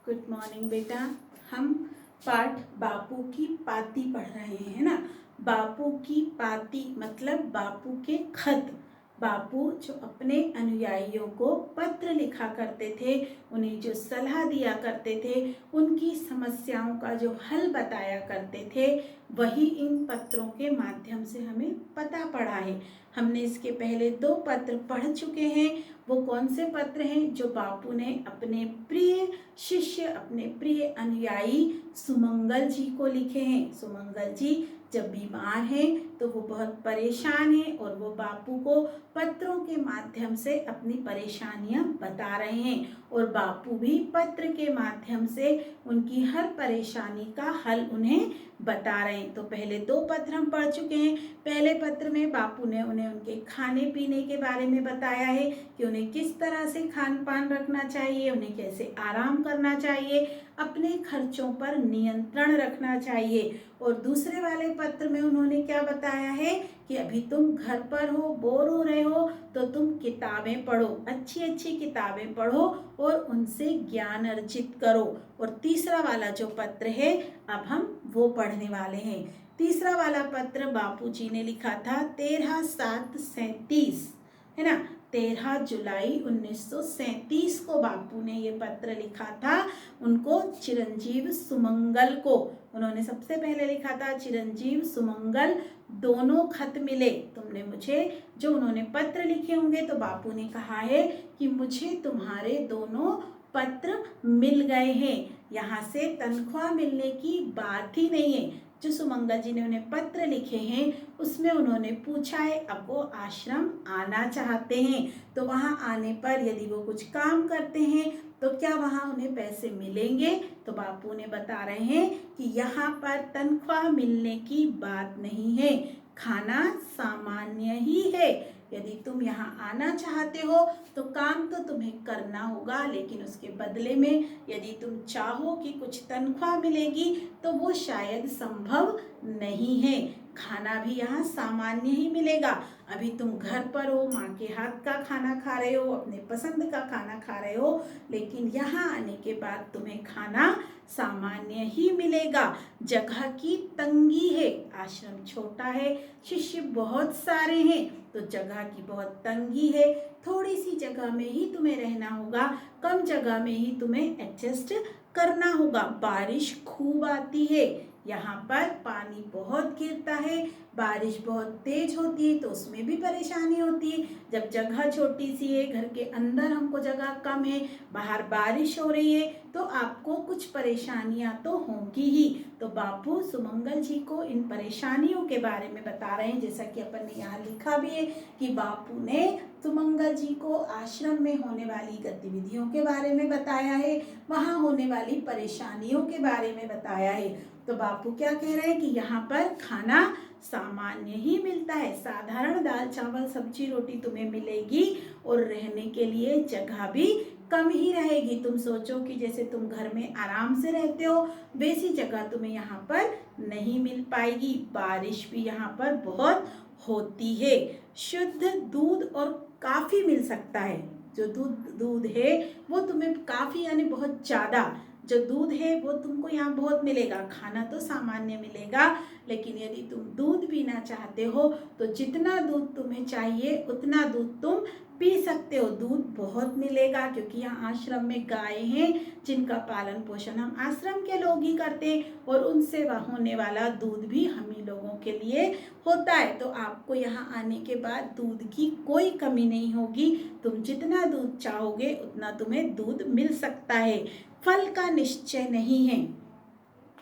Good morning बेटा। हम पाठ बापू की पाती पढ़ रहे हैं ना। बापू की पाती मतलब बापू के खत। बापू जो अपने अनुयायियों को पत्र लिखा करते थे, उन्हें जो सलाह दिया करते थे, उनकी समस्याओं का जो हल बताया करते थे, वही इन पत्रों के माध्यम से हमें पता पड़ा है। हमने इसके पहले 2 पत्र पढ़ चुके हैं। वो कौन से पत्र हैं? जो बापू ने अपने प्रिय शिष्य, अपने प्रिय अनुयायी सुमंगल जी को लिखे हैं। सुमंगल जी जब बीमार हैं तो वो बहुत परेशान हैं और वो बापू को पत्रों के माध्यम से अपनी परेशानियां बता रहे हैं और बापू भी पत्र के माध्यम से उनकी हर परेशानी का हल उन्हें बता रहे हैं। तो पहले 2 पत्र हम पढ़ चुके हैं। पहले पत्र में बापू ने उन्हें उनके खाने पीने के बारे में बताया है कि उन्हें किस तरह से खान पान रखना चाहिए, उन्हें कैसे आराम करना चाहिए, अपने खर्चों पर नियंत्रण रखना चाहिए। और दूसरे वाले पत्र में उन्होंने क्या बताया है कि अभी तुम घर पर हो, बोर हो रहे हो, तो तुम किताबें पढ़ो, अच्छी अच्छी किताबें पढ़ो और उनसे ज्ञान अर्जित करो। और तीसरा वाला जो पत्र है अब हम वो पढ़ने वाले हैं। तीसरा वाला पत्र बापू जी ने लिखा था 13/7/37, है ना। 13 जुलाई 1937 को बापू ने ये पत्र लिखा था। उनको चिरंजीव सुमंगल को उन्होंने सबसे पहले लिखा था। चिरंजीव सुमंगल दोनों खत मिले। तुमने मुझे जो उन्होंने पत्र लिखे होंगे तो बापू ने कहा है कि मुझे तुम्हारे दोनों पत्र मिल गए हैं। यहाँ से तनख्वाह मिलने की बात ही नहीं है। जो सुमंगल जी ने उन्हें पत्र लिखे हैं उसमें उन्होंने पूछा है अब वो आश्रम आना चाहते हैं, तो वहाँ आने पर यदि वो कुछ काम करते हैं तो क्या वहाँ उन्हें पैसे मिलेंगे? तो बापू ने बता रहे हैं कि यहाँ पर तनख्वाह मिलने की बात नहीं है, खाना सामान्य ही है। यदि तुम यहाँ आना चाहते हो तो काम तो तुम्हें करना होगा, लेकिन उसके बदले में यदि तुम चाहो कि कुछ तनख्वाह मिलेगी तो वो शायद संभव नहीं है। खाना भी यहाँ सामान्य ही मिलेगा। अभी तुम घर पर हो, माँ के हाथ का खाना खा रहे हो, अपने पसंद का खाना खा रहे हो, लेकिन यहाँ आने के बाद तुम्हें खाना सामान्य ही मिलेगा। जगह की तंगी है, आश्रम छोटा है, शिष्य बहुत सारे हैं, तो जगह की बहुत तंगी है। थोड़ी सी जगह में ही तुम्हें रहना होगा, कम जगह में ही तुम्हें एडजस्ट करना होगा। बारिश खूब आती है, यहाँ पर पानी बहुत गिरता है, बारिश बहुत तेज होती है तो उसमें भी परेशानी होती है। जब जगह छोटी सी है, घर के अंदर हमको जगह कम है, बाहर बारिश हो रही है, तो आपको कुछ परेशानियां तो होंगी ही। तो बापू सुमंगल जी को इन परेशानियों के बारे में बता रहे हैं। जैसा कि अपन ने यहाँ लिखा भी है कि बापू ने सुमंगल जी को आश्रम में होने वाली गतिविधियों के बारे में बताया है, वहाँ होने वाली परेशानियों के बारे में बताया है। तो बापू क्या कह रहे हैं कि यहाँ पर खाना सामान्य ही मिलता है, साधारण दाल चावल सब्जी रोटी तुम्हें मिलेगी और रहने के लिए जगह भी कम ही रहेगी। तुम सोचो कि जैसे तुम घर में आराम से रहते हो वैसी जगह तुम्हें यहाँ पर नहीं मिल पाएगी। बारिश भी यहाँ पर बहुत होती है। शुद्ध दूध और काफ़ी मिल सकता है। जो दूध है वो तुम्हें काफ़ी यानी बहुत ज़्यादा जो दूध है वो तुमको यहाँ बहुत मिलेगा। खाना तो सामान्य मिलेगा, लेकिन यदि तुम दूध पीना चाहते हो तो जितना दूध तुम्हें चाहिए उतना दूध तुम पी सकते हो। दूध बहुत मिलेगा क्योंकि यहाँ आश्रम में गाय हैं जिनका पालन पोषण हम आश्रम के लोग ही करते हैं और उनसे होने वाला दूध भी हम ही लोगों के लिए होता है। तो आपको यहाँ आने के बाद दूध की कोई कमी नहीं होगी। तुम जितना दूध चाहोगे उतना तुम्हें दूध मिल सकता है। फल का निश्चय नहीं है।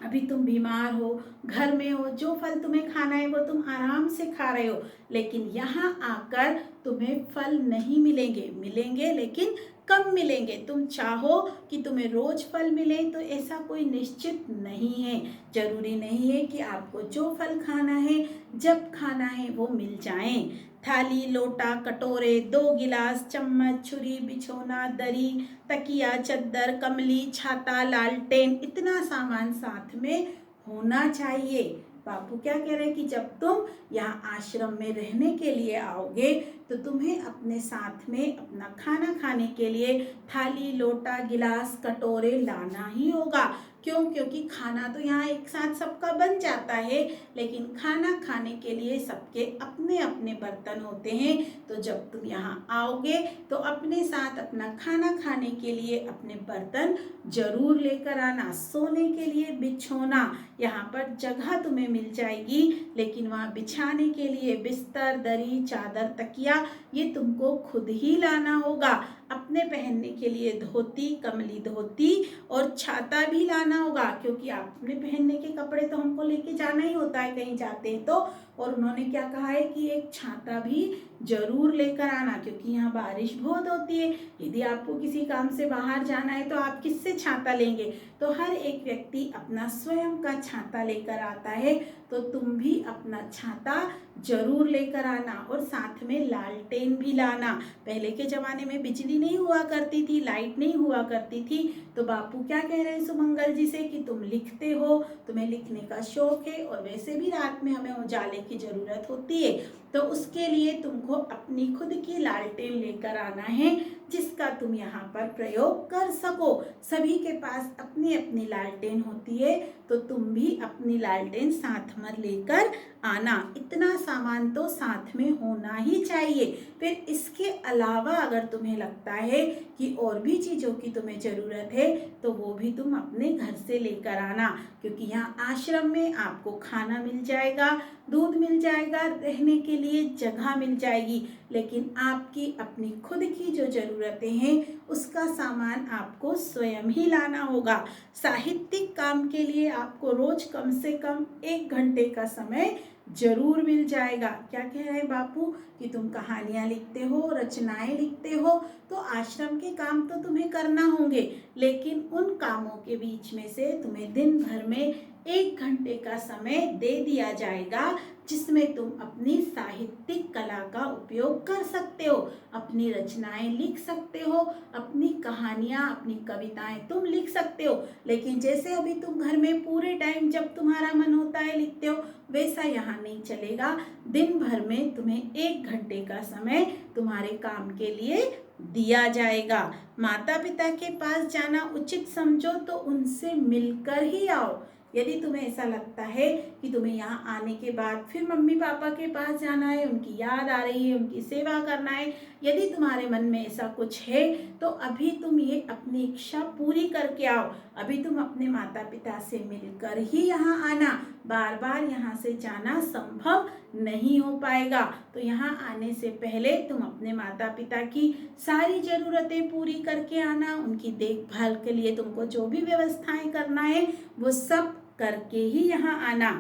अभी तुम बीमार हो, घर में हो, जो फल तुम्हें खाना है वो तुम आराम से खा रहे हो, लेकिन यहाँ आकर तुम्हें फल नहीं मिलेंगे। मिलेंगे लेकिन कम मिलेंगे। तुम चाहो कि तुम्हें रोज फल मिले तो ऐसा कोई निश्चित नहीं है। जरूरी नहीं है कि आपको जो फल खाना है जब खाना है वो मिल जाएं। थाली, लोटा, कटोरे, 2 गिलास, चम्मच, छुरी, बिछोना, दरी, तकिया, चद्दर, कमली, छाता, लालटेन, इतना सामान साथ में होना चाहिए। बापू क्या कह रहे हैं कि जब तुम यहाँ आश्रम में रहने के लिए आओगे तो तुम्हें अपने साथ में अपना खाना खाने के लिए थाली, लोटा, गिलास, कटोरे लाना ही होगा। क्यों? क्योंकि खाना तो यहाँ एक साथ सबका बन जाता है, लेकिन खाना खाने के लिए सबके अपने अपने बर्तन होते हैं। तो जब तुम यहाँ आओगे तो अपने साथ अपना खाना खाने के लिए अपने बर्तन जरूर लेकर आना। सोने के लिए बिछोना, यहाँ पर जगह तुम्हें मिल जाएगी, लेकिन वहाँ बिछाने के लिए बिस्तर, दरी, चादर, तकिया ये तुमको खुद ही लाना होगा। अपने पहनने के लिए धोती, कमली धोती और छाता भी लाना होगा, क्योंकि अपने पहनने के कपड़े तो हमको लेके जाना ही होता है कहीं जाते हैं तो। और उन्होंने क्या कहा है कि एक छाता भी जरूर लेकर आना, क्योंकि यहाँ बारिश बहुत होती है। यदि आपको किसी काम से बाहर जाना है तो आप किससे छाता लेंगे? तो हर एक व्यक्ति अपना स्वयं का छाता लेकर आता है, तो तुम भी अपना छाता जरूर लेकर आना। और साथ में लालटेन भी लाना। पहले के ज़माने में बिजली नहीं हुआ करती थी, लाइट नहीं हुआ करती थी, तो बापू क्या कह रहे हैं सुमंगल जी से कि तुम लिखते हो, तुम्हें लिखने का शौक है, और वैसे भी रात में हमें उजाले की ज़रूरत होती है, तो उसके लिए तुमको अपनी खुद की लालटेन लेकर आना है, जिसका तुम यहाँ पर प्रयोग कर सको। सभी के पास अपनी अपनी लालटेन होती है, तो तुम भी अपनी लालटेन साथ में लेकर आना। इतना सामान तो साथ में होना ही चाहिए। फिर इसके अलावा अगर तुम्हें लगता है कि और भी चीज़ों की तुम्हें ज़रूरत है, तो वो भी तुम अपने घर से लेकर आना, क्योंकि यहाँ आश्रम में आपको खाना मिल जाएगा, दूध मिल जाएगा, रहने के लिए जगह मिल जाएगी, लेकिन आपकी अपनी खुद की जो ज़रूरतें हैं उसका सामान आपको स्वयं ही लाना होगा। साहित्यिक काम के लिए आपको रोज कम से कम 1 घंटे का समय जरूर मिल जाएगा। क्या कह रहे हैं बापू कि तुम कहानियाँ लिखते हो, रचनाएं लिखते हो, तो आश्रम के काम तो तुम्हें करना होंगे, लेकिन उन कामों के बीच में से तुम्हें दिन भर में 1 घंटे का समय दे दिया जाएगा, जिसमें तुम अपनी साहित्यिक कला का उपयोग कर सकते हो, अपनी रचनाएं लिख सकते हो, अपनी कहानियाँ, अपनी कविताएं तुम लिख सकते हो। लेकिन जैसे अभी तुम घर में पूरे टाइम जब तुम्हारा मन होता है लिखते हो, वैसा यहाँ नहीं चलेगा। दिन भर में तुम्हें 1 घंटे का समय तुम्हारे काम के लिए दिया जाएगा। माता पिता के पास जाना उचित समझो तो उनसे मिलकर ही आओ। यदि तुम्हें ऐसा लगता है कि तुम्हें यहाँ आने के बाद फिर मम्मी पापा के पास जाना है, उनकी याद आ रही है, उनकी सेवा करना है, यदि तुम्हारे मन में ऐसा कुछ है, तो अभी तुम ये अपनी इच्छा पूरी करके आओ। अभी तुम अपने माता पिता से मिलकर ही यहाँ आना। बार बार यहाँ से जाना संभव नहीं हो पाएगा। तो यहाँ आने से पहले तुम अपने माता पिता की सारी ज़रूरतें पूरी करके आना। उनकी देखभाल के लिए तुमको जो भी व्यवस्थाएं करना है वो सब करके ही यहाँ आना।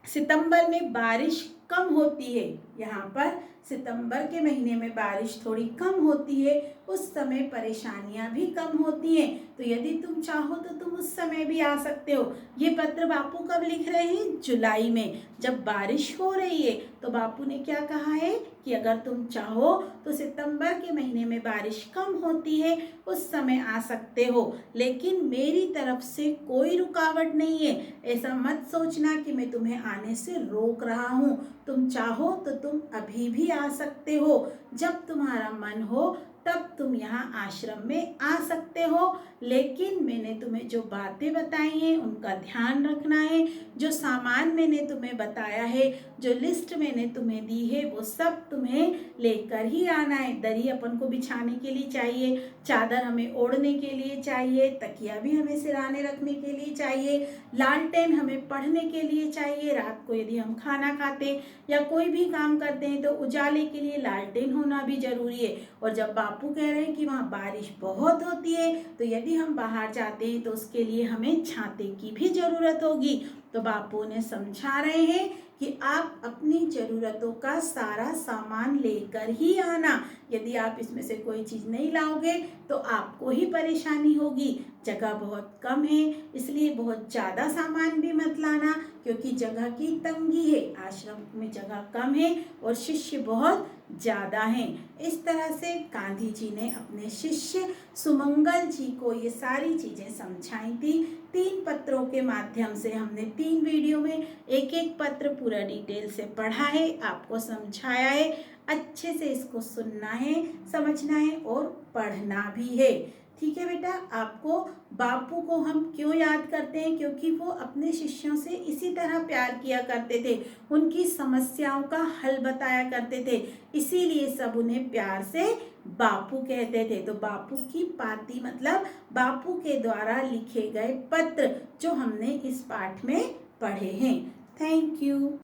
सितंबर में बारिश कम होती है। यहाँ पर सितंबर के महीने में बारिश थोड़ी कम होती है, उस समय परेशानियां भी कम होती हैं। तो यदि तुम चाहो तो तुम उस समय भी आ सकते हो। ये पत्र बापू कब लिख रहे हैं? जुलाई में, जब बारिश हो रही है। तो बापू ने क्या कहा है कि अगर तुम चाहो तो सितंबर के महीने में बारिश कम होती है, उस समय आ सकते हो, लेकिन मेरी तरफ से कोई रुकावट नहीं है। ऐसा मत सोचना कि मैं तुम्हें आने से रोक रहा हूँ। तुम चाहो तो तुम अभी भी आ सकते हो। जब तुम्हारा मन हो तब तुम यहाँ आश्रम में आ सकते हो, लेकिन मैंने तुम्हें जो बातें बताई हैं उनका ध्यान रखना है। जो सामान मैंने तुम्हें बताया है, जो लिस्ट मैंने तुम्हें दी है, वो सब तुम्हें लेकर ही आना है। दरी अपन को बिछाने के लिए चाहिए, चादर हमें ओढ़ने के लिए चाहिए, तकिया भी हमें सिरहाने रखने के लिए चाहिए, लालटेन हमें पढ़ने के लिए चाहिए। रात को यदि हम खाना खाते या कोई भी काम करते हैं तो उजाले के लिए लालटेन होना भी जरूरी है। और जब बापू कह रहे हैं कि वहाँ बारिश बहुत होती है, तो यदि हम बाहर जाते हैं तो उसके लिए हमें छाते की भी जरूरत होगी। तो बापू ने समझा रहे हैं कि आप अपनी ज़रूरतों का सारा सामान लेकर ही आना। यदि आप इसमें से कोई चीज़ नहीं लाओगे तो आपको ही परेशानी होगी। जगह बहुत कम है, इसलिए बहुत ज़्यादा सामान भी मत लाना, क्योंकि जगह की तंगी है। आश्रम में जगह कम है और शिष्य बहुत ज़्यादा हैं। इस तरह से गांधी जी ने अपने शिष्य सुमंगल जी को ये सारी चीज़ें समझाई थी। 3 पत्रों के माध्यम से हमने 3 वीडियो में एक एक पत्र पूरा डिटेल से पढ़ा है, आपको समझाया है। अच्छे से इसको सुनना है, समझना है और पढ़ना भी है। ठीक है बेटा, आपको बापू को हम क्यों याद करते हैं? क्योंकि वो अपने शिष्यों से इसी तरह प्यार किया करते थे, उनकी समस्याओं का हल बताया करते थे, इसीलिए सब उन्हें प्यार से बापू कहते थे। तो बापू की पाती मतलब बापू के द्वारा लिखे गए पत्र जो हमने इस पाठ में पढ़े हैं। Thank you.